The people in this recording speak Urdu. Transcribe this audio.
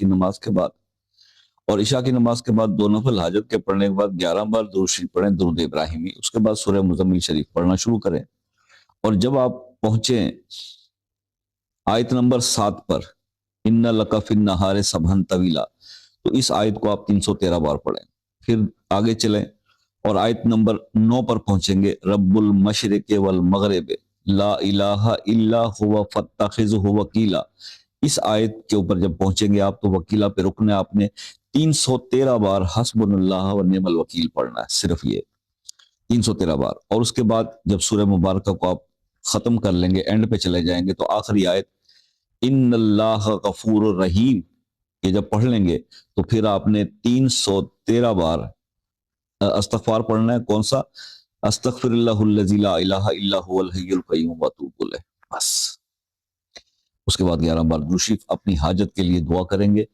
کی نماز کے بعد، اور عشاء کی نماز کے بعد 2 نفل حاجت کے پڑھنے کے بعد 11 بار درود شریف پڑھیں، درود ابراہیمی. اس کے بعد سورہ مزمل شریف پڑھنا شروع کریں. اور جب آپ پہنچیں آیت نمبر 7 پر، ان لک فی النہار سبحا طویلا، تو اس آیت کو آپ 313 بار پڑھیں. پھر آگے چلیں اور آیت نمبر 9 پر پہنچیں گے، رب المشرق والمغرب لا الہ الا هو فاتخذہ وکیلا. اس آیت کے اوپر جب پہنچیں گے آپ تو وکیلا پہ رکنا ہے، آپ نے 313 بار حسبنا اللہ و نعم الوکیل پڑھنا ہے، صرف یہ 313 بار. اور اس کے بعد جب سورہ مبارکہ کو آپ ختم کر لیں گے، اینڈ پہ چلے جائیں گے، تو آخری آیت ان اللہ غفور الرحیم یہ جب پڑھ لیں گے تو پھر آپ نے 313 بار استغفار پڑھنا ہے. کون سا؟ استغفر اللہ الذی لا الہ الا هو الحی القیوم واتوب الیہ. بس اس کے بعد 11 بار درود شریف اپنی حاجت کے لیے دعا کریں گے.